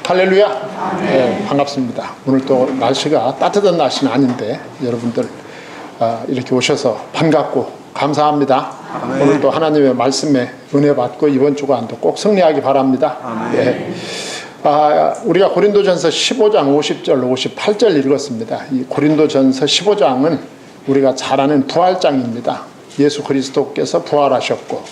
할렐루야. 네, 반갑습니다. 오늘 또 날씨가 따뜻한 날씨는 아닌데 여러분들 이렇게 오셔서 반갑고 감사합니다. 아멘. 오늘 또 하나님의 말씀에 은혜 받고 이번 주간도 꼭 승리하기 바랍니다. 네. 우리가 고린도전서 15장 50절 58절 읽었습니다. 이 고린도전서 15장은 우리가 잘 아는 부활장입니다. 예수 그리스도께서 부활하셨고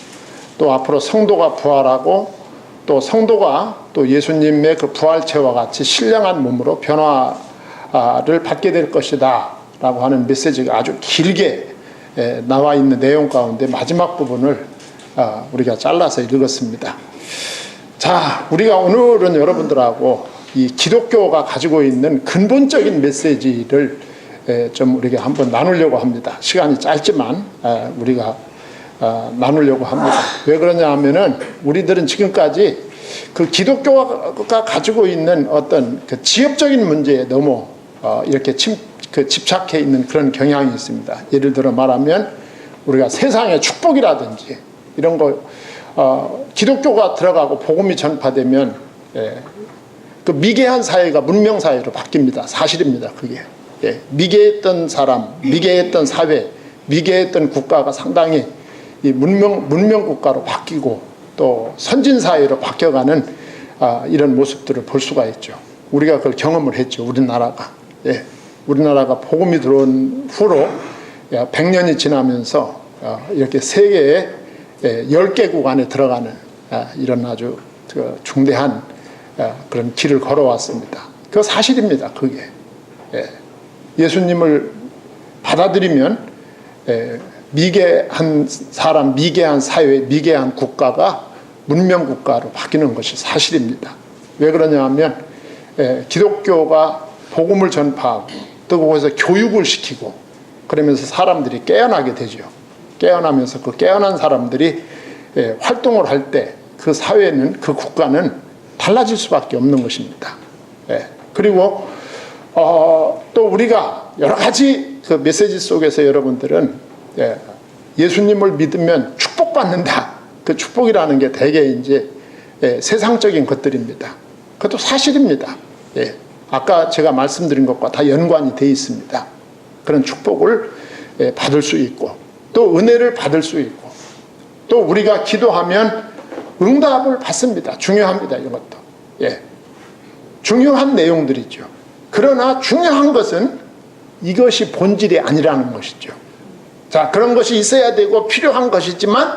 또 앞으로 성도가 부활하고 또 성도가 또 예수님의 그 부활체와 같이 신령한 몸으로 변화를 받게 될 것이다 라고 하는 메시지가 아주 길게 나와 있는 내용 가운데 마지막 부분을 우리가 잘라서 읽었습니다. 자, 우리가 오늘은 여러분들하고 이 기독교가 가지고 있는 근본적인 메시지를 좀 우리가 한번 나누려고 합니다. 시간이 짧지만 우리가 나누려고 합니다. 왜 그러냐 하면은 우리들은 지금까지 그 기독교가 가지고 있는 어떤 그 지엽적인 문제에 너무 이렇게 집착해 있는 그런 경향이 있습니다. 예를 들어 말하면 우리가 세상의 축복이라든지 이런 거 기독교가 들어가고 복음이 전파되면 그 미개한 사회가 문명 사회로 바뀝니다. 사실입니다. 그게 미개했던 사람, 미개했던 사회, 미개했던 국가가 상당히 이 문명 국가로 바뀌고 또 선진 사회로 바뀌어가는 이런 모습들을 볼 수가 있죠. 우리가 그걸 경험을 했죠. 우리나라가 우리나라가 복음이 들어온 후로 100년이 지나면서 이렇게 세계의 10개국 안에 들어가는 이런 아주 중대한 그런 길을 걸어왔습니다. 그거 사실입니다. 그게 예수님을 받아들이면 미개한 사람, 미개한 사회, 미개한 국가가 문명 국가로 바뀌는 것이 사실입니다. 왜 그러냐 하면 기독교가 복음을 전파하고 또 거기서 교육을 시키고 그러면서 사람들이 깨어나게 되죠. 깨어나면서 그 깨어난 사람들이 활동을 할 때 그 사회는, 그 국가는 달라질 수밖에 없는 것입니다. 그리고 또 우리가 여러 가지 그 메시지 속에서 여러분들은 예수님을 믿으면 축복받는다. 그 축복이라는 게 대개 이제 세상적인 것들입니다. 그것도 사실입니다. 아까 제가 말씀드린 것과 다 연관이 되어 있습니다. 그런 축복을 받을 수 있고 또 은혜를 받을 수 있고 또 우리가 기도하면 응답을 받습니다. 중요합니다. 이것도. 중요한 내용들이죠. 그러나 중요한 것은 이것이 본질이 아니라는 것이죠. 자, 그런 것이 있어야 되고 필요한 것이지만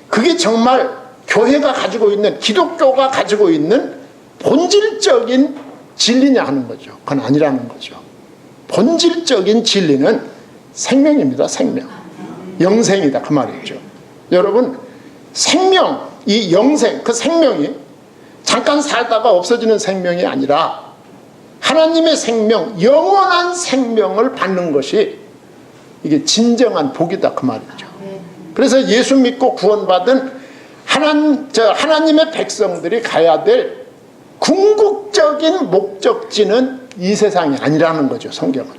그게 정말 교회가 가지고 있는, 기독교가 가지고 있는 본질적인 진리냐 하는 거죠. 그건 아니라는 거죠. 본질적인 진리는 생명입니다. 생명. 영생이다. 그 말이죠. 여러분, 생명, 이 영생, 그 생명이 잠깐 살다가 없어지는 생명이 아니라 하나님의 생명, 영원한 생명을 받는 것이 이게 진정한 복이다. 그 말이죠. 그래서 예수 믿고 구원받은 하나님의 백성들이 가야 될 궁극적인 목적지는 이 세상이 아니라는 거죠. 성경은.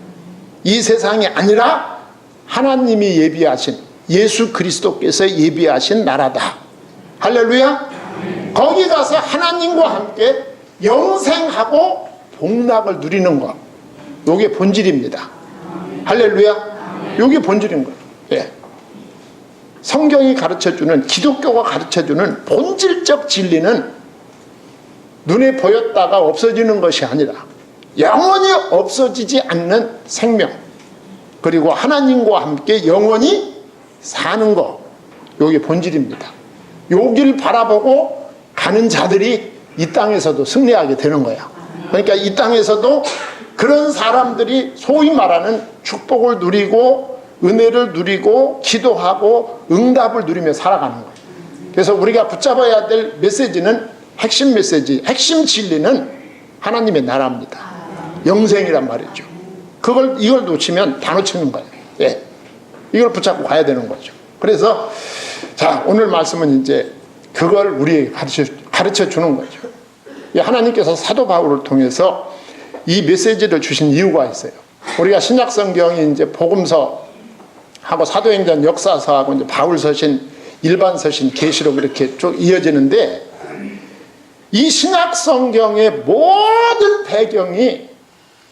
이 세상이 아니라 하나님이 예비하신, 예수 그리스도께서 예비하신 나라다. 할렐루야. 거기 가서 하나님과 함께 영생하고 복락을 누리는 것. 이게 본질입니다. 할렐루야. 이게 본질인 거예요. 성경이 가르쳐주는, 기독교가 가르쳐주는 본질적 진리는 눈에 보였다가 없어지는 것이 아니라 영원히 없어지지 않는 생명, 그리고 하나님과 함께 영원히 사는 것. 이게 본질입니다. 여기를 바라보고 가는 자들이 이 땅에서도 승리하게 되는 거야. 그러니까 이 땅에서도 그런 사람들이 소위 말하는 축복을 누리고 은혜를 누리고 기도하고 응답을 누리며 살아가는 거예요. 그래서 우리가 붙잡아야 될 메시지는 핵심 메시지, 핵심 진리는 하나님의 나라입니다. 영생이란 말이죠. 이걸 놓치면 다 놓치는 거예요. 이걸 붙잡고 가야 되는 거죠. 그래서 자, 오늘 말씀은 이제 그걸 우리에게 가르쳐 주는 거죠. 하나님께서 사도 바울을 통해서 이 메시지를 주신 이유가 있어요. 우리가 신약 성경이 이제 복음서하고 사도행전 역사서하고 이제 바울 서신, 일반 서신, 계시록 이렇게 쭉 이어지는데 이 신약 성경의 모든 배경이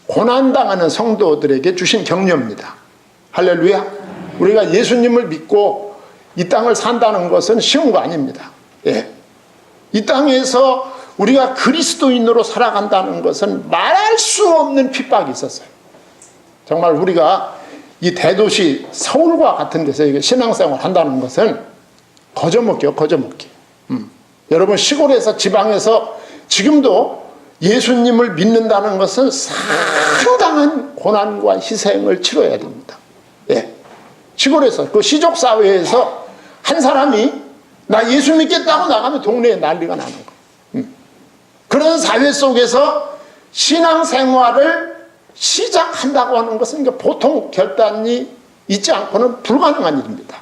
고난당하는 성도들에게 주신 격려입니다. 할렐루야. 우리가 예수님을 믿고 이 땅을 산다는 것은 쉬운 거 아닙니다. 예. 이 땅에서 우리가 그리스도인으로 살아간다는 것은 말할 수 없는 핍박이 있었어요. 정말 우리가 이 대도시 서울과 같은 데서 신앙생활 한다는 것은 거저먹기요, 거저먹기. 여러분 시골에서 지방에서 지금도 예수님을 믿는다는 것은 상당한 고난과 희생을 치러야 됩니다. 예. 시골에서 그 시족 사회에서 한 사람이 나 예수 믿겠다고 나가면 동네에 난리가 나는 거예요. 그런 사회 속에서 신앙생활을 시작한다고 하는 것은 보통 결단이 있지 않고는 불가능한 일입니다.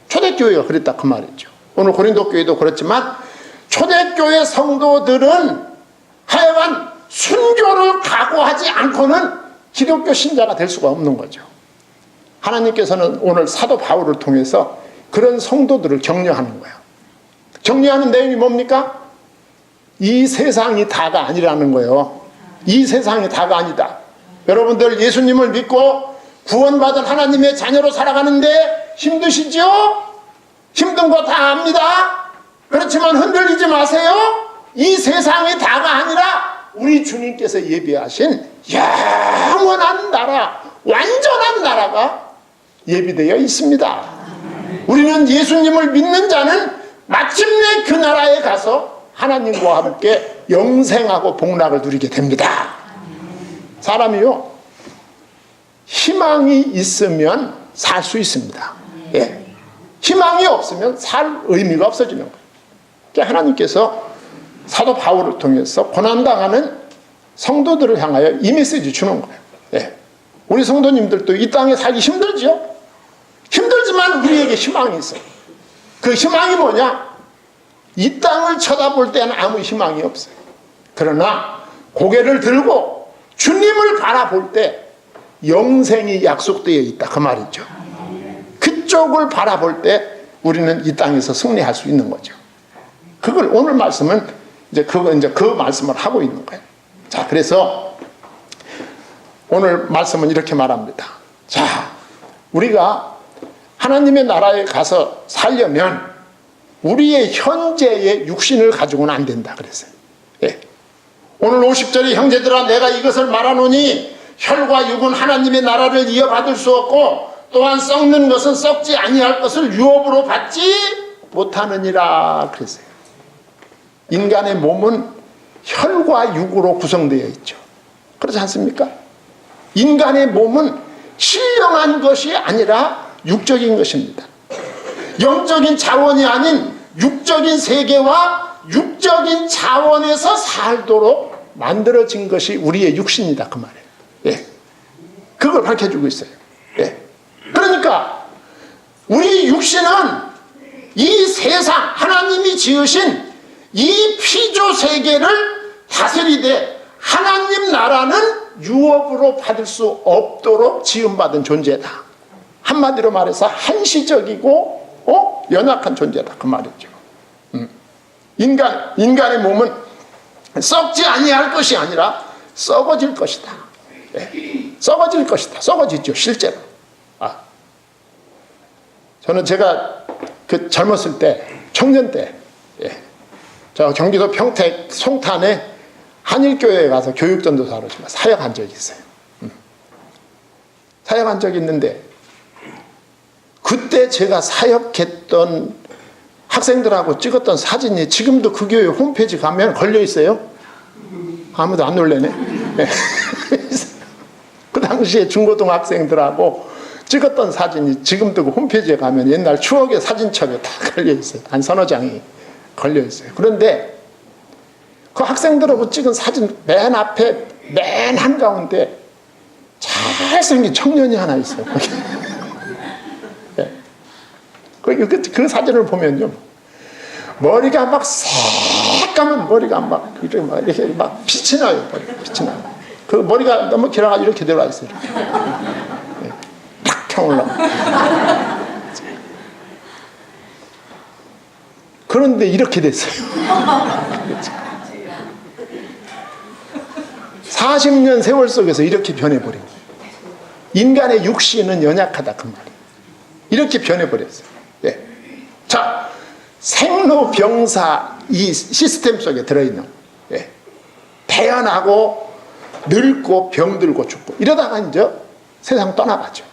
초대교회가 그랬다 그 말이죠. 오늘 고린도 교회도 그렇지만 초대교회 성도들은 하여간 순교를 각오하지 않고는 기독교 신자가 될 수가 없는 거죠. 하나님께서는 오늘 사도 바울을 통해서 그런 성도들을 격려하는 거예요. 격려하는 내용이 뭡니까? 이 세상이 다가 아니라는 거예요. 이 세상이 다가 아니다. 여러분들 예수님을 믿고 구원받은 하나님의 자녀로 살아가는데 힘드시죠? 힘든 거 다 압니다. 그렇지만 흔들리지 마세요. 이 세상이 다가 아니라 우리 주님께서 예비하신 영원한 나라, 완전한 나라가 예비되어 있습니다. 우리는 예수님을 믿는 자는 마침내 그 나라에 가서 하나님과 함께 영생하고 복락을 누리게 됩니다. 사람이요, 희망이 있으면 살 수 있습니다. 예. 희망이 없으면 살 의미가 없어지는 거예요. 그러니까 하나님께서 사도 바울을 통해서 고난당하는 성도들을 향하여 이 메시지 주는 거예요. 예. 우리 성도님들도 이 땅에 살기 힘들죠? 힘들지만 우리에게 희망이 있어요. 그 희망이 뭐냐? 이 땅을 쳐다볼 때는 아무 희망이 없어요. 그러나 고개를 들고 주님을 바라볼 때 영생이 약속되어 있다 그 말이죠. 그쪽을 바라볼 때 우리는 이 땅에서 승리할 수 있는 거죠. 그걸 오늘 말씀은 이제 그 말씀을 하고 있는 거예요. 자, 그래서 오늘 말씀은 이렇게 말합니다. 자, 우리가 하나님의 나라에 가서 살려면 우리의 현재의 육신을 가지고는 안 된다 그랬어요. 예. 오늘 50절에 형제들아 내가 이것을 말하노니 혈과 육은 하나님의 나라를 이어받을 수 없고 또한 썩는 것은 썩지 아니할 것을 유업으로 받지 못하느니라 그랬어요. 인간의 몸은 혈과 육으로 구성되어 있죠. 그렇지 않습니까? 인간의 몸은 신령한 것이 아니라 육적인 것입니다. 영적인 자원이 아닌 육적인 세계와 육적인 자원에서 살도록 만들어진 것이 우리의 육신이다 그 말이에요. 예. 그걸 밝혀주고 있어요. 예. 그러니까 우리 육신은 이 세상 하나님이 지으신 이 피조 세계를 다스리되 하나님 나라는 유업으로 받을 수 없도록 지음받은 존재다. 한마디로 말해서 한시적이고 연약한 존재다 그 말이죠. 인간의 몸은 썩지 아니할 것이 아니라 썩어질 것이다. 예. 썩어질 것이다. 썩어지죠 실제로. 저는 제가 그 젊었을 때 청년 때 저 경기도 평택 송탄에 한일교회에 가서 교육전도사로 사역한 적이 있어요. 사역한 적이 있는데 그때 제가 사역했던 학생들하고 찍었던 사진이 지금도 그 교회 홈페이지 가면 걸려 있어요. 아무도 안 놀래네. 그 당시에 중고등 학생들하고 찍었던 사진이 지금도 그 홈페이지에 가면 옛날 추억의 사진첩에 다 걸려 있어요. 한 서너 장이 걸려 있어요. 그런데 그 학생들하고 찍은 사진 맨 앞에 맨 한가운데 잘생긴 청년이 하나 있어요. 그 사진을 보면요, 머리가 막 새까만 머리가 막 이렇게 막 빛이 나요. 빛이 나요. 그 머리가 너무 길어가지고 이렇게 들어와 있어요. 탁 펴올라. 그런데 이렇게 됐어요. 40년 세월 속에서 이렇게 변해버린 거예요. 인간의 육신은 연약하다 그 말이에요. 이렇게 변해버렸어요. 예. 자, 생로병사 이 시스템 속에 들어있는 거예요. 예. 태어나고 늙고 병들고 죽고 이러다가 이제 세상 떠나가죠.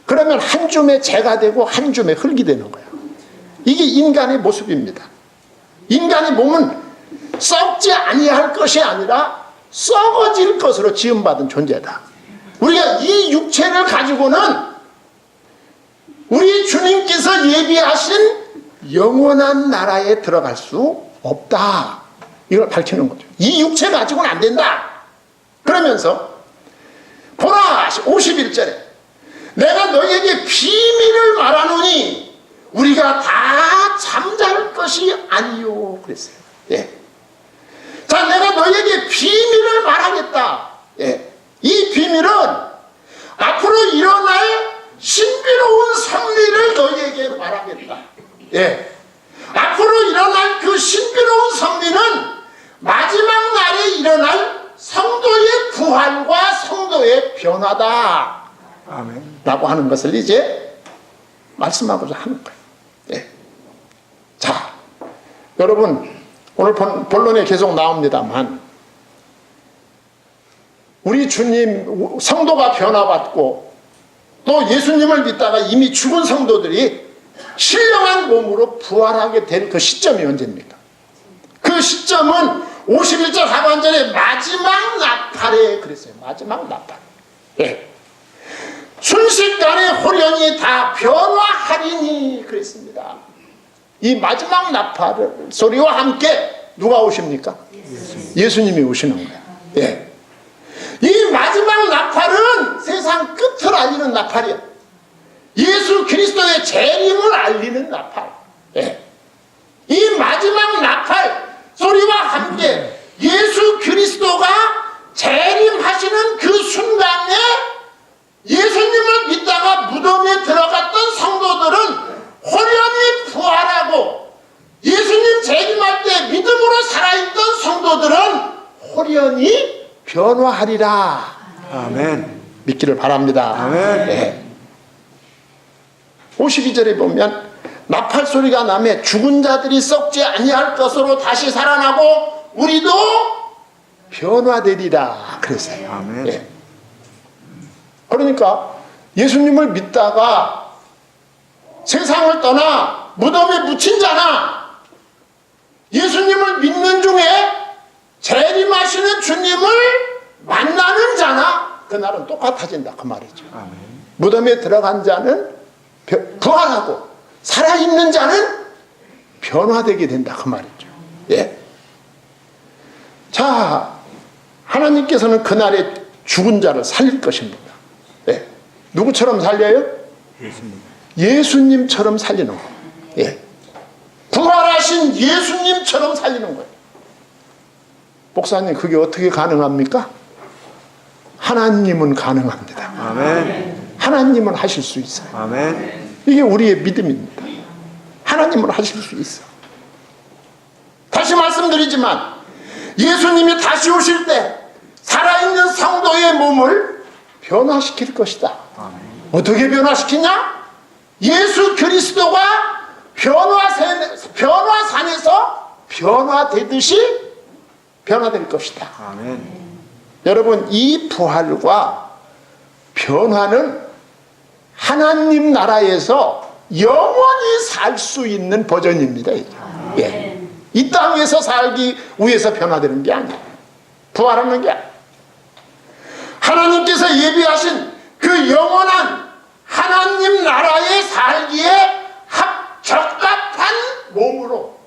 그러면 한 줌의 재가 되고 한 줌의 흙이 되는 거예요. 이게 인간의 모습입니다. 인간의 몸은 썩지 아니할 것이 아니라 썩어질 것으로 지음받은 존재다. 우리가 이 육체를 가지고는 우리 주님께서 예비하신 영원한 나라에 들어갈 수 없다. 이걸 밝히는 거죠. 이 육체 가지고는 안 된다. 그러면서 보라 51절에 내가 너희에게 비밀을 말하노니 우리가 다 잠잘 것이 아니요 그랬어요. 예. 자, 내가 너희에게 비밀을 말하겠다. 예. 이 비밀은 앞으로 일어날 신비로운 섭리를 너희에게 말하겠다. 예. 앞으로 일어날 그 신비로운 섭리는 마지막 날에 일어날 성도의 부활과 성도의 변화다. 아멘. 라고 하는 것을 이제 말씀하고자 하는 거예요. 예. 자, 여러분, 오늘 본론에 계속 나옵니다만, 우리 주님, 성도가 변화받고, 또 예수님을 믿다가 이미 죽은 성도들이 신령한 몸으로 부활하게 될 그 시점이 언제입니까? 그 시점은 51절 하반절에 마지막 나팔에 그랬어요. 마지막 나팔. 예. 순식간에 호련이 다 변화하리니 그랬습니다. 이 마지막 나팔 소리와 함께 누가 오십니까? 예수님이 오시는 거예요. 예. 이 마지막 나팔은 세상 끝을 알리는 나팔이야. 예수 그리스도의 재림을 알리는 나팔. 예. 이 마지막 나팔 소리와 함께 예수 그리스도가 재림하시는 그 순간에 예수님을 믿다가 무덤에 들어갔던 성도들은 호련히 부활하고 예수님 재림할 때 믿음으로 살아있던 성도들은 호련히 변화하리라. 아멘. 믿기를 바랍니다. 아멘. 네. 52절에 보면 나팔 소리가 나매 죽은 자들이 썩지 아니할 것으로 다시 살아나고 우리도 변화되리라 그랬어요. 아멘. 예. 그러니까 예수님을 믿다가 세상을 떠나 무덤에 묻힌 자나 예수님을 믿는 중에 재림하시는 주님을 만나는 자나 그날은 똑같아진다 그 말이죠. 아멘. 무덤에 들어간 자는 부활하고 살아있는 자는 변화되게 된다 그 말이죠. 예. 자, 하나님께서는 그날에 죽은 자를 살릴 것입니다. 예. 누구처럼 살려요? 예수님처럼 살리는 거예요. 예. 부활하신 예수님처럼 살리는 거예요. 목사님, 그게 어떻게 가능합니까? 하나님은 가능합니다. 아멘. 하나님은 하실 수 있어요. 아멘. 이게 우리의 믿음입니다. 하나님은 하실 수 있어. 다시 말씀드리지만 예수님이 다시 오실 때 살아있는 성도의 몸을 변화시킬 것이다. 아멘. 어떻게 변화시키냐? 예수 그리스도가 변화산에서 변화되듯이 변화될 것이다. 아멘. 여러분, 이 부활과 변화는 하나님 나라에서 영원히 살 수 있는 버전입니다. 예. 이 땅에서 살기 위해서 변화되는 게 아니에요. 부활하는 게 아니에요. 하나님께서 예비하신 그 영원한 하나님 나라에 살기에 적합한 몸으로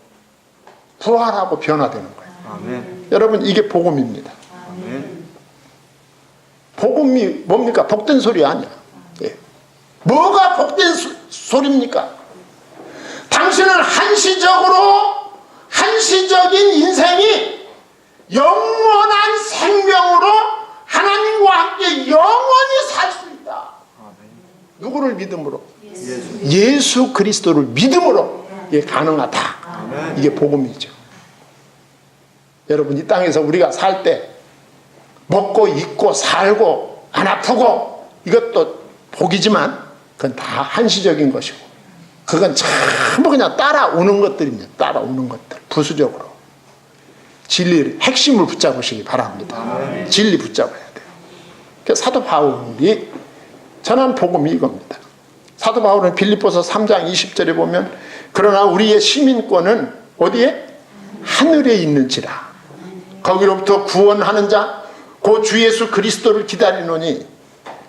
부활하고 변화되는 거예요. 아멘. 여러분, 이게 복음입니다. 아멘. 복음이 뭡니까? 복된 소리 아니야. 예. 뭐가 복된 소리입니까? 당신은 한시적인 인생이 영원한 생명으로 하나님과 함께 영원히 살 수 있다. 누구를 믿음으로? 예수 그리스도를 믿음으로 이게 가능하다. 이게 복음이죠. 여러분, 이 땅에서 우리가 살 때 먹고 입고 살고 안 아프고 이것도 복이지만 그건 다 한시적인 것이고 그건 전부 그냥 따라오는 것들입니다. 따라오는 것들 부수적으로 진리를 핵심을 붙잡으시기 바랍니다. 진리 붙잡아야 돼요. 그래서 사도 바울이 전한 복음이 이겁니다. 사도 바울은 빌립보서 3장 20절에 보면 그러나 우리의 시민권은 어디에? 하늘에 있는지라. 거기로부터 구원하는 자 곧 주 예수 그리스도를 기다리노니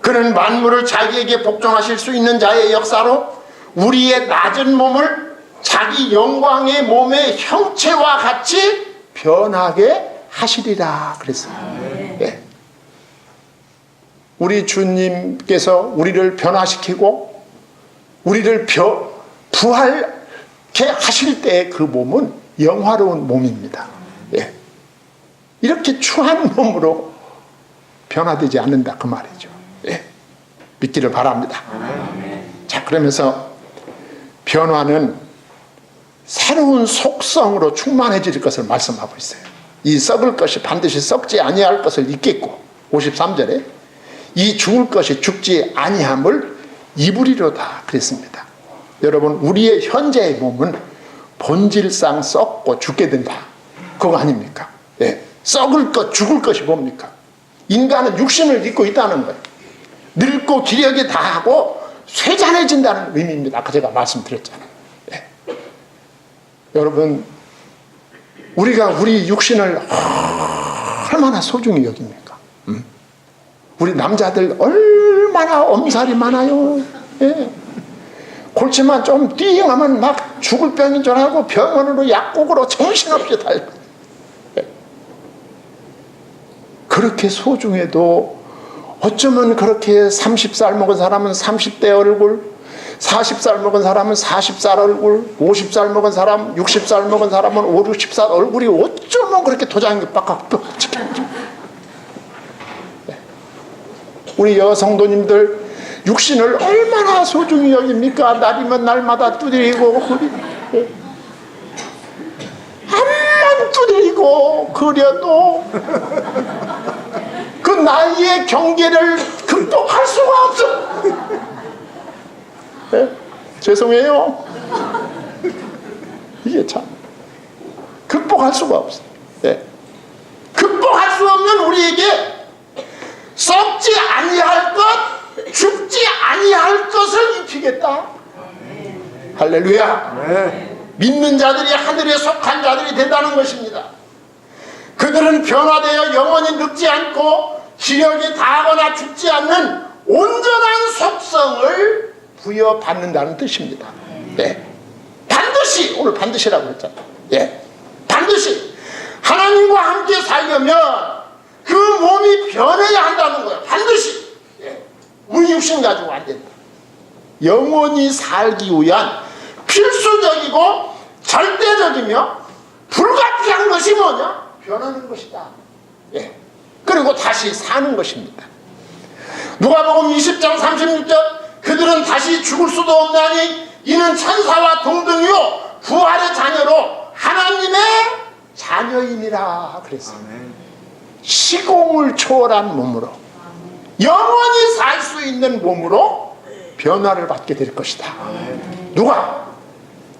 그는 만물을 자기에게 복종하실 수 있는 자의 역사로 우리의 낮은 몸을 자기 영광의 몸의 형체와 같이 변하게 하시리라 그랬어요. 예. 우리 주님께서 우리를 변화시키고 우리를 부활케 하실 때 그 몸은 영화로운 몸입니다. 예. 이렇게 추한 몸으로 변화되지 않는다 그 말이죠. 예. 믿기를 바랍니다. 자, 그러면서 변화는 새로운 속성으로 충만해질 것을 말씀하고 있어요. 이 썩을 것이 반드시 썩지 아니할 것을 잊겠고 53절에 이 죽을 것이 죽지 아니함을 입으리로다 그랬습니다. 여러분 우리의 현재의 몸은 본질상 썩고 죽게 된다 그거 아닙니까? 예. 썩을 것 죽을 것이 뭡니까? 인간은 육신을 입고 있다는 거예요. 늙고 기력이 다하고 쇠잔해진다는 의미입니다. 아까 제가 말씀드렸잖아요. 예. 여러분 우리가 우리 육신을 얼마나 소중히 여깁니까? 우리 남자들 얼마나 엄살이 많아요. 예. 골치만 좀 띵하면 막 죽을 병인 줄 알고 병원으로 약국으로 정신없이 달려. 예. 그렇게 소중해도 어쩌면 그렇게 30살 먹은 사람은 30대 얼굴, 40살 먹은 사람은 40살 얼굴, 50살 먹은 사람, 60살 먹은 사람은 5, 60살 얼굴이 어쩌면 그렇게 도장이 빡빡 우리 여성도님들 육신을 얼마나 소중히 여깁니까? 날이면 날마다 두드리고 암만 두드리고 그려도 그 나이의 경계를 극복할 수가 없어. 네? 죄송해요. 이게 참 극복할 수가 없어. 네. 극복할 수 없는 우리에게 썩지 아니할 것, 죽지 아니할 것을 입히겠다. 할렐루야. 네. 믿는 자들이 하늘에 속한 자들이 된다는 것입니다. 그들은 변화되어 영원히 늙지 않고 기력이 다하거나 죽지 않는 온전한 속성을 부여받는다는 뜻입니다. 네. 반드시 오늘 반드시라고 했잖아요. 예. 반드시 하나님과 함께 살려면 그 몸이 변해야 한다는 거예요. 반드시. 예. 우리 육신 가지고 안 된다. 영원히 살기 위한 필수적이고 절대적이며 불가피한 것이 뭐냐? 변하는 것이다. 예. 그리고 다시 사는 것입니다. 누가복음 20장 36절 그들은 다시 죽을 수도 없나니 이는 천사와 동등이요 부활의 자녀로 하나님의 자녀이니라 그랬어요. 시공을 초월한 몸으로 영원히 살 수 있는 몸으로 변화를 받게 될 것이다. 누가?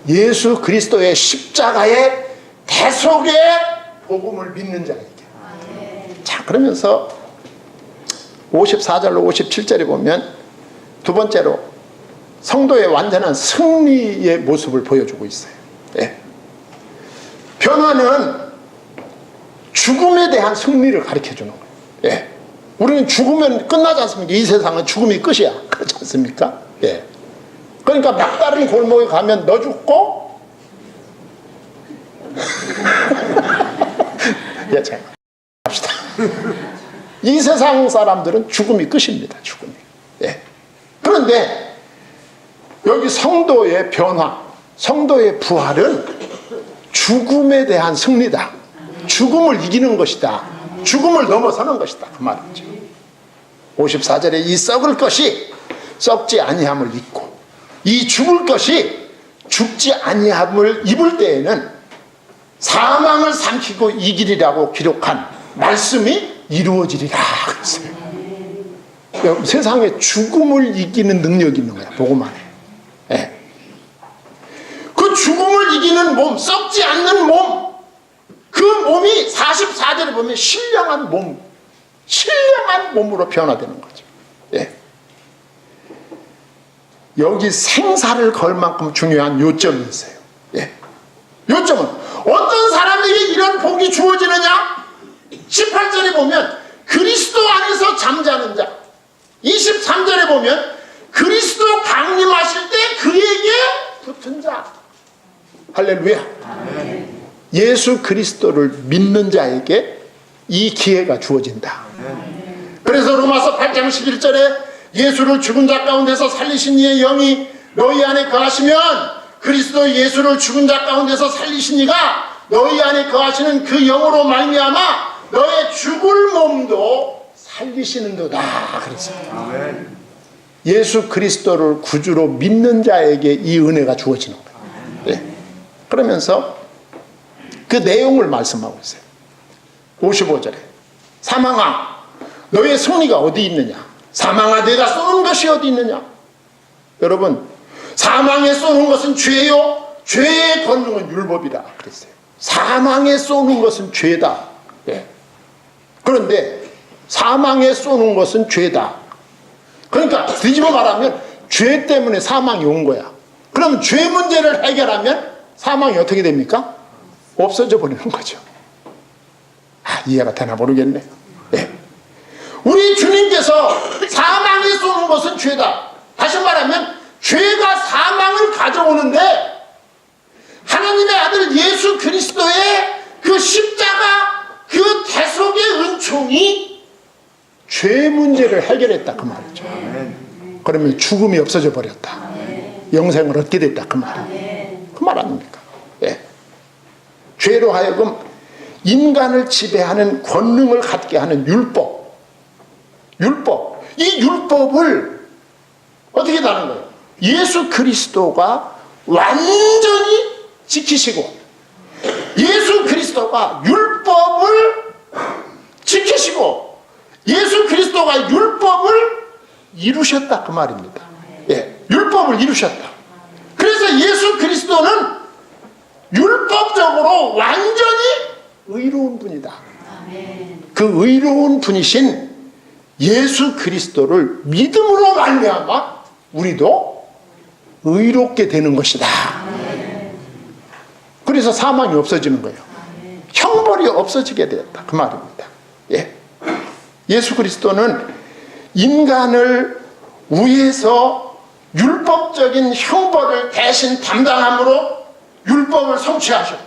예수 그리스도의 십자가의 대속의 복음을 믿는 자에게. 자, 그러면서 54절로 57절에 보면 두 번째로 성도의 완전한 승리의 모습을 보여주고 있어요. 예. 변화는 죽음에 대한 승리를 가르쳐주는 거예요. 예. 우리는 죽으면 끝나지 않습니까? 이 세상은 죽음이 끝이야. 그렇지 않습니까? 예. 그러니까 막다른 골목에 가면 너 죽고 예, 자, 합시다. 이 세상 사람들은 죽음이 끝입니다. 죽음이. 예. 그런데 여기 성도의 변화, 성도의 부활은 죽음에 대한 승리다. 죽음을 이기는 것이다. 죽음을 넘어서는 것이다. 그 말이죠. 54절에 이 썩을 것이 썩지 아니함을 입고 이 죽을 것이 죽지 아니함을 입을 때에는 사망을 삼키고 이기리라고 기록한 말씀이 이루어지리라 그랬어요. 세상에 죽음을 이기는 능력이 있는 거야, 복음 안에. 예. 그 죽음을 이기는 몸, 썩지 않는 몸, 그 몸이 44절에 보면 신령한 몸, 신령한 몸으로 변화되는 거죠. 예. 여기 생사를 걸 만큼 중요한 요점이 있어요. 예. 요점은 어떤 사람에게 이런 복이 주어지느냐? 18절에 보면 그리스도 안에서 잠자는 자, 23절에 보면 그리스도 강림하실 때 그에게 붙은 자. 할렐루야. 예수 그리스도를 믿는 자에게 이 기회가 주어진다. 그래서 로마서 8장 11절에 예수를 죽은 자 가운데서 살리신 이의 영이 너희 안에 거하시면 그리스도 예수를 죽은 자 가운데서 살리신 이가 너희 안에 거하시는 그 영으로 말미암아 너의 죽을 몸도 살리시는도다 그랬어요. 예수 그리스도를 구주로 믿는 자에게 이 은혜가 주어지는 거예요. 예. 그러면서 그 내용을 말씀하고 있어요. 55절에 사망아 너의 승리가 어디 있느냐? 사망아 내가 쏘는 것이 어디 있느냐? 여러분 사망에 쏘는 것은 죄요 죄의 권능은 율법이다 그랬어요. 사망에 쏘는 것은 죄다. 예. 그런데 사망에 쏘는 것은 죄다. 그러니까 뒤집어 말하면 죄 때문에 사망이 온 거야. 그럼 죄 문제를 해결하면 사망이 어떻게 됩니까? 없어져 버리는 거죠. 이해가 되나 모르겠네. 네. 우리 주님께서 사망에 쏘는 것은 죄다. 다시 말하면 죄가 사망을 가져오는데 하나님의 아들 예수 그리스도의 그 십자가 그 대속의 은총이 죄 문제를 해결했다 그 말이죠. 그러면 죽음이 없어져 버렸다. 영생을 얻게 됐다 그 말이에요. 그 말 아닙니까? 예. 죄로 하여금 인간을 지배하는 권능을 갖게 하는 율법. 이 율법을 어떻게 다는 거예요? 예수 그리스도가 완전히 지키시고 예수 그리스도가 율법을 지키시고 예수 그리스도가 율법을 이루셨다 그 말입니다. 예, 율법을 이루셨다. 그래서 예수 그리스도는 율법적으로 완전히 의로운 분이다. 그 의로운 분이신 예수 그리스도를 믿음으로 말미암아 우리도 의롭게 되는 것이다. 그래서 사망이 없어지는 거예요. 형벌이 없어지게 되었다 그 말입니다. 예. 예수 그리스도는 인간을 위해서 율법적인 형벌을 대신 담당함으로 율법을 성취하셨고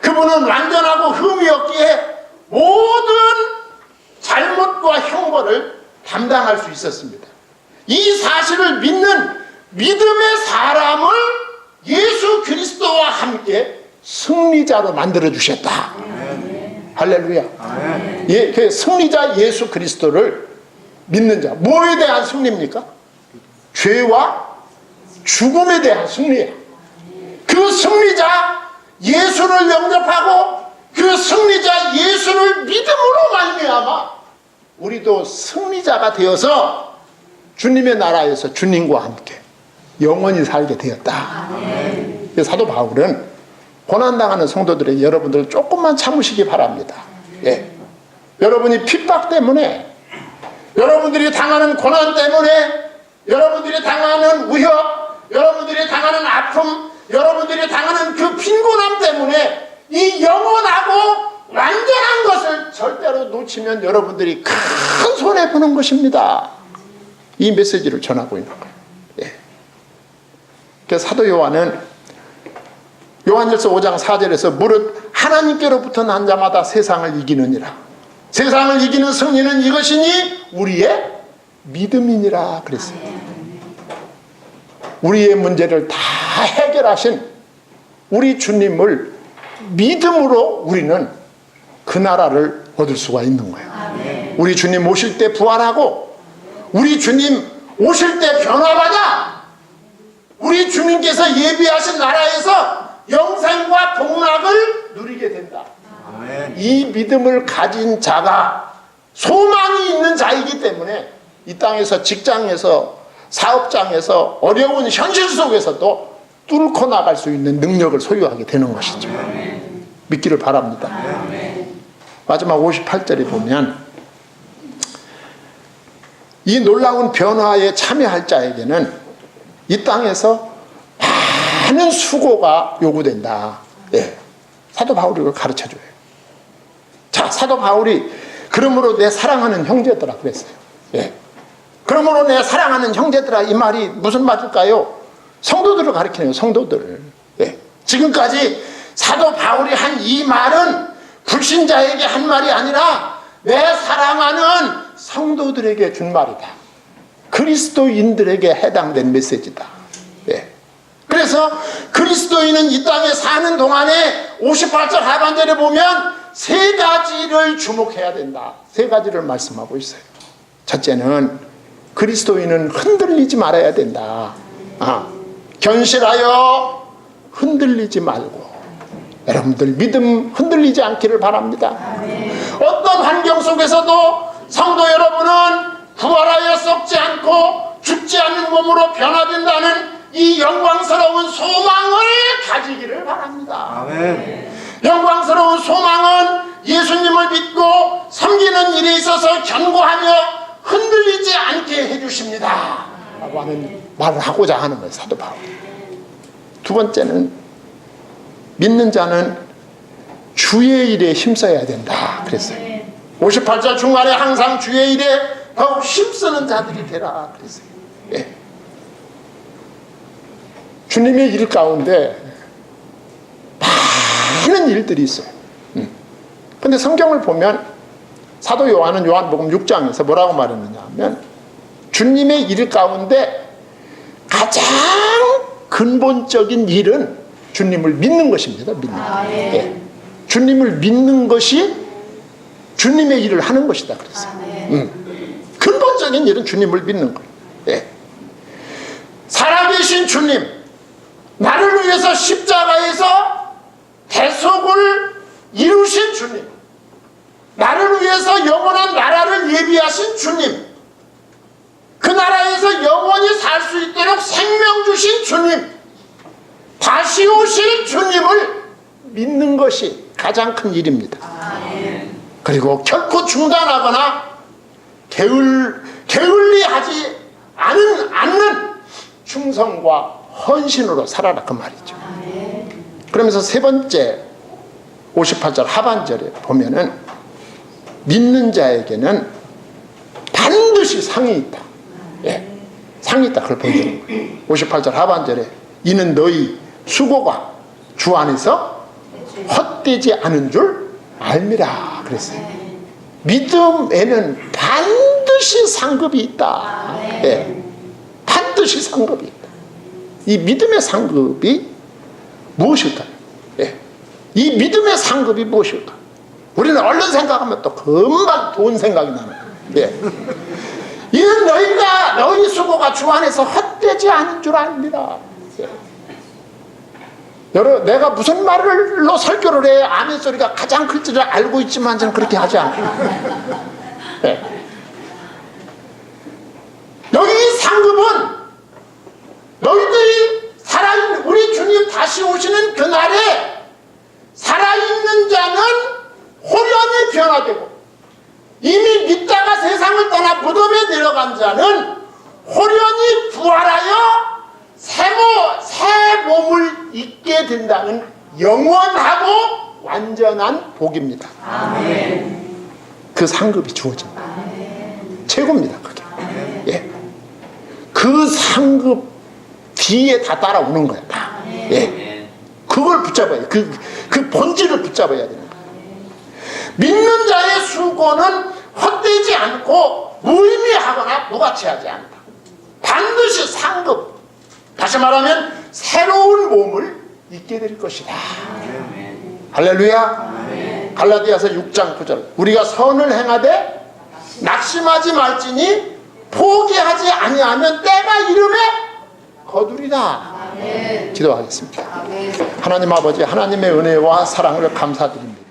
그분은 완전하고 흠이 없기에 모든 잘못과 형벌을 담당할 수 있었습니다. 이 사실을 믿는 믿음의 사람을 예수 그리스도와 함께 승리자로 만들어 주셨다. 할렐루야. 예, 그 승리자 예수 그리스도를 믿는 자. 뭐에 대한 승리입니까? 죄와 죽음에 대한 승리예요. 그 승리자 예수를 영접하고 그 승리자 예수를 믿음으로 말미암아 우리도 승리자가 되어서 주님의 나라에서 주님과 함께 영원히 살게 되었다. 사도 바울은 고난당하는 성도들의 여러분들 조금만 참으시기 바랍니다. 예. 여러분이 핍박 때문에 여러분들이 당하는 고난 때문에 여러분들이 당하는 위협 여러분들이 당하는 아픔 여러분들이 당하는 그 빈곤함 때문에 이 영원하고 완전한 것을 절대로 놓치면 여러분들이 큰 손해보는 것입니다. 이 메시지를 전하고 있는 거예요. 예. 그래서 사도 요한은 요한일서 5장 4절에서 무릇 하나님께로부터 난 자마다 세상을 이기느니라. 세상을 이기는 승리는 이것이니 우리의 믿음이니라 그랬어요. 우리의 문제를 다 해결하신 우리 주님을 믿음으로 우리는 그 나라를 얻을 수가 있는 거예요. 우리 주님 오실 때 부활하고 우리 주님 오실 때 변화받아 우리 주님께서 예비하신 나라에서 영생과 복락을 누리게 된다. 이 믿음을 가진 자가 소망이 있는 자이기 때문에 이 땅에서, 직장에서, 사업장에서 어려운 현실 속에서도 뚫고 나갈 수 있는 능력을 소유하게 되는 것이죠. 믿기를 바랍니다. 마지막 58절에 보면 이 놀라운 변화에 참여할 자에게는 이 땅에서 많은 수고가 요구된다. 예. 사도 바울이 그걸 가르쳐줘요. 자, 사도 바울이 그러므로 내 사랑하는 형제들아 그랬어요. 예. 그러므로 내 사랑하는 형제들아, 이 말이 무슨 말일까요? 성도들을 가리키네요. 성도들. 예. 지금까지 사도 바울이 한 이 말은 불신자에게 한 말이 아니라 내 사랑하는 성도들에게 준 말이다. 그리스도인들에게 해당된 메시지다. 예. 그래서 그리스도인은 이 땅에 사는 동안에 58절 하반절에 보면 세 가지를 주목해야 된다. 세 가지를 말씀하고 있어요. 첫째는 그리스도인은 흔들리지 말아야 된다. 견실하여 흔들리지 말고, 여러분들 믿음 흔들리지 않기를 바랍니다. 어떤 환경 속에서도 성도 여러분은 부활하여 썩지 않고 죽지 않는 몸으로 변화된다는 이 영광스러운 소망을 가지기를 바랍니다. 아멘. 영광스러운 소망은 예수님을 믿고 섬기는 일에 있어서 견고하며 흔들리지 않게 해주십니다 라고 하는 말을 하고자 하는 거예요, 사도 바울. 두 번째는 믿는 자는 주의 일에 힘써야 된다 그랬어요. 58절 중간에 항상 주의 일에 더욱 힘쓰는 자들이 되라 그랬어요. 예. 주님의 일 가운데 많은 일들이 있어요. 근데 성경을 보면 사도 요한은 요한복음 6장에서 뭐라고 말했느냐 하면 주님의 일 가운데 가장 근본적인 일은 주님을 믿는 것입니다. 믿는 것. 예. 주님을 믿는 것이 주님의 일을 하는 것이다 그랬어요. 근본적인 일은 주님을 믿는 것. 예. 살아계신 주님, 나를 위해서 십자가에서 대속을 이루신 주님, 나를 위해서 영원한 나라를 예비하신 주님, 그 나라에서 영원히 살 수 있도록 생명 주신 주님, 다시 오실 주님을 믿는 것이 가장 큰 일입니다. 그리고 결코 중단하거나 게을리하지 않는 충성과 헌신으로 살아라 그 말이죠. 그러면서 세 번째 58절 하반절에 보면은 믿는 자에게는 반드시 상이 있다. 예, 상이 있다. 그걸 보여주는 거예요. 58절 하반절에 이는 너희 수고가 주 안에서 헛되지 않은 줄 알미라 그랬어요. 믿음에는 반드시 상급이 있다. 예, 반드시 상급이 있다. 이 믿음의 상급이 무엇일까요? 예, 이 믿음의 상급이 무엇일까? 우리는 얼른 생각하면 또 금방 돈 생각이 나는 거예요. 예. 이는 너희 수고가 주 안에서 헛되지 않은 줄 압니다. 예. 여러분, 내가 무슨 말로 설교를 해 아멘 소리가 가장 클지를 알고 있지만 저는 그렇게 하지 않아요. 예. 여기 상급은 너희들이 살아있는 우리 주님 다시 오시는 그날에 살아있는 자는 호련히 변화되고 이미 믿다가 세상을 떠나 무덤에 내려간 자는 호련히 부활하여 새 몸을 입게 된다는 영원하고 완전한 복입니다. 아멘. 그 상급이 주어집니다. 아멘. 최고입니다. 그게. 예. 그 상급 뒤에 다 따라오는 거예요. 다. 예. 그걸 붙잡아야 돼. 그 본질을 붙잡아야 되는 거예요. 믿는 자의 수고는 헛되지 않고 무의미하거나 무가치하지 않다. 반드시 상급, 다시 말하면 새로운 몸을 입게 될 것이다. 할렐루야. 갈라디아서 6장 9절 우리가 선을 행하되 낙심하지 말지니 포기하지 아니하면 때가 이름에 거두리라. 기도하겠습니다. 하나님 아버지, 하나님의 은혜와 사랑을 감사드립니다.